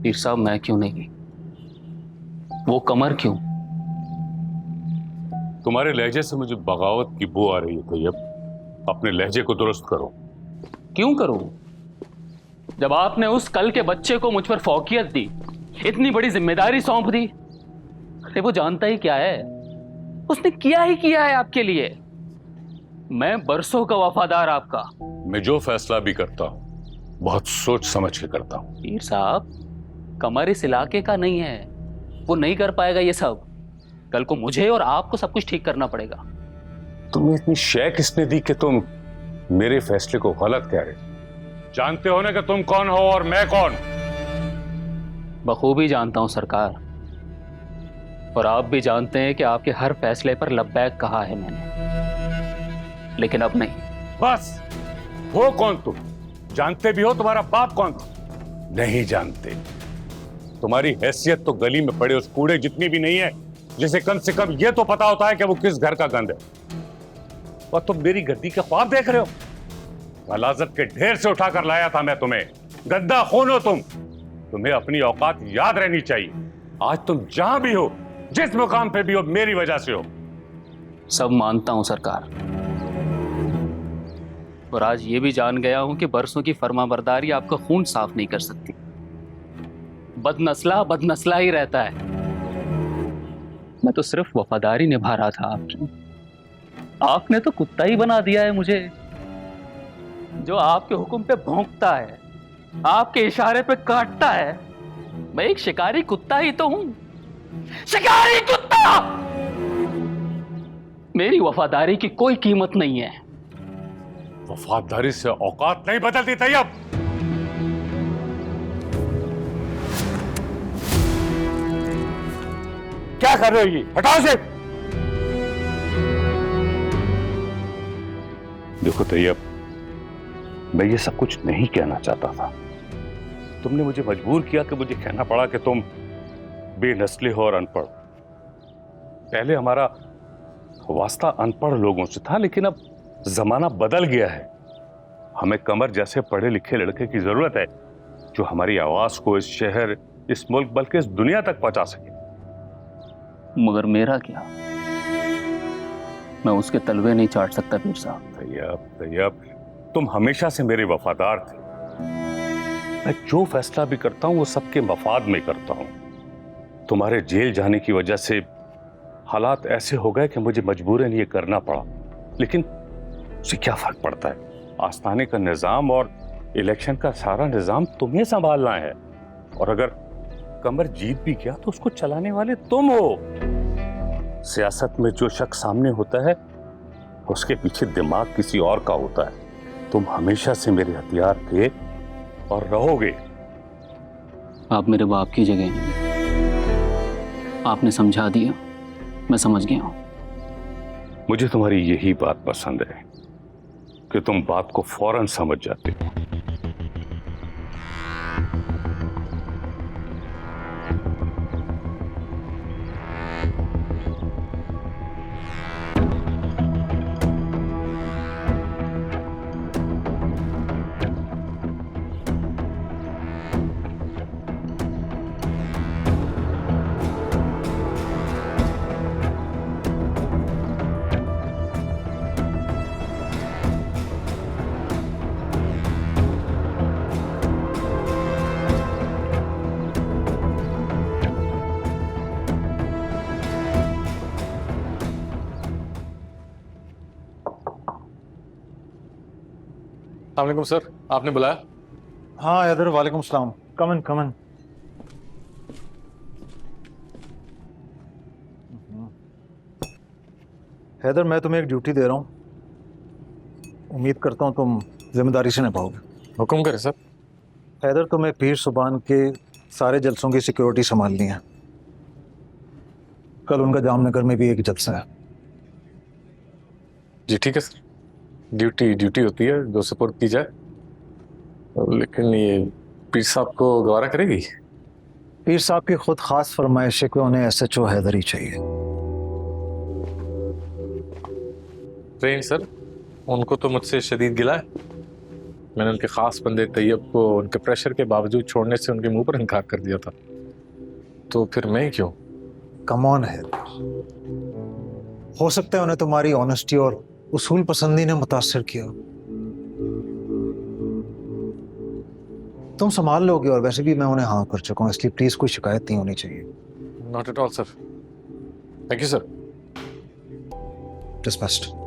पीर साहब मैं क्यों नहीं, वो कमर क्यों? तुम्हारे लहजे से मुझे बगावत की बू आ रही है तैयब। अपने लहजे को दुरुस्त करो। क्यों करूं जब आपने उस कल के बच्चे को मुझ पर फौकियत दी, इतनी बड़ी जिम्मेदारी सौंप दी? अरे वो जानता ही क्या है, उसने किया ही किया है आपके लिए। मैं बरसों का वफादार आपका। मैं जो फैसला भी करता हूं बहुत सोच समझ के करता हूं। पीर साहब, कमर इस इलाके का नहीं है, वो नहीं कर पाएगा ये सब। कल को मुझे और आपको सब कुछ ठीक करना पड़ेगा। तुम्हें इतनी शय किसने दी कि तुम मेरे फैसले को गलत कह रहे? जानते हो ना कि तुम कौन हो और मैं कौन? बखूबी जानता हूं सरकार, और आप भी जानते हैं कि आपके हर फैसले पर लब्बैक कहा है मैंने, लेकिन अब नहीं। बस, हो कौन तुम? जानते भी हो तुम्हारा बाप कौन था? नहीं जानते। तुम्हारी हैसियत तो गली में पड़े उस कूड़े जितनी भी नहीं है, जिसे कम से कम यह तो पता होता है कि वो किस घर का गंद है। और तुम मेरी गद्दी के ख्वाब देख रहे हो? गलाजत के ढेर से उठाकर लाया था मैं तुम्हें। गद्दा खून हो तुम। तुम्हें अपनी औकात याद रहनी चाहिए। आज तुम जहां भी हो, जिस मुकाम पे भी हो, मेरी वजह से हो। सब मानता हूं सरकार, और आज ये भी जान गया हूं कि बरसों की फर्माबरदारी आपका खून साफ नहीं कर सकती। बदनस्ला बदनस्ला ही रहता है। मैं तो सिर्फ वफादारी निभा रहा था आपकी। आपने तो कुत्ता ही बना दिया है मुझे, जो आपके हुक्म पे भौंकता है, आपके इशारे पे काटता है। मैं एक शिकारी कुत्ता ही तो हूं, शिकारी कुत्ता। मेरी वफादारी की कोई कीमत नहीं है। वफादारी से औकात नहीं बदलती तैयब। क्या कर रहे हो? ये हटाओ से। देखो तैयब, मैं ये सब कुछ नहीं कहना चाहता था। तुमने मुझे मजबूर किया कि मुझे कहना पड़ा कि तुम बेनस्ले हो और अनपढ़। पहले हमारा वास्ता अनपढ़ लोगों से था, लेकिन अब जमाना बदल गया है। हमें कमर जैसे पढ़े लिखे लड़के की जरूरत है जो हमारी आवाज को इस शहर, इस मुल्क, बल्कि इस दुनिया तक पहुंचा सके। मगर मेरा क्या? मैं उसके तलवे नहीं चाट सकता पीर साहब। तैयब, तैयब, तुम हमेशा से मेरे वफादार थे। मैं जो फैसला भी करता हूं वो सबके मफाद में करता हूं। तुम्हारे जेल जाने की वजह से हालात ऐसे हो गए कि मुझे मजबूरन ये करना पड़ा, लेकिन उससे क्या फर्क पड़ता है? आस्थाने का निजाम और इलेक्शन का सारा निजाम तुम्हें संभालना है, और अगर कमर जीत भी गया तो उसको चलाने वाले तुम हो। सियासत में जो शख्स सामने होता है उसके पीछे दिमाग किसी और का होता है। तुम हमेशा से मेरे हथियार थे और रहोगे। आप मेरे बाप की जगह हैं। आपने समझा दिया, मैं समझ गया हूं। मुझे तुम्हारी यही बात पसंद है कि तुम बात को फौरन समझ जाते हो। अस्सलामुअलैकुम सर, आपने बुलाया? हाँ हैदर, वालेकुम सलाम। कमन कमन। हैदर, मैं तुम्हें एक ड्यूटी दे रहा हूँ, उम्मीद करता हूँ तुम जिम्मेदारी से निभाओगे। हुक्म करें सर। हैदर, तुम्हें पीर सुबान के सारे जलसों की सिक्योरिटी संभालनी है। कल उनका जामनगर में भी एक जलसा है। जी ठीक है सर, ड्यूटी ड्यूटी होती है, जो सपोर्ट की जाए। लेकिन ये पीर साहब को गवारा करेगी? पीर साहब की खुद खास फरमाइश है कि उन्हें SHO हैदर ही चाहिए। ट्रेन सर, उनको तो मुझसे शदीद गिला है। मैंने उनके खास बंदे तैयब को उनके प्रेशर के बावजूद छोड़ने से उनके मुंह पर इनकार कर दिया था, तो फिर मैं क्यों? कम ऑन है, हो सकता है उन्हें तुम्हारी ऑनेस्टी और उसूल पसंदी ने मुतासर किया। तुम संभाल लोगे, और वैसे भी मैं उन्हें हाँ कर चुका हूँ, इसलिए प्लीज कोई शिकायत नहीं होनी चाहिए। Not at all sir. Thank you sir. Dismissed.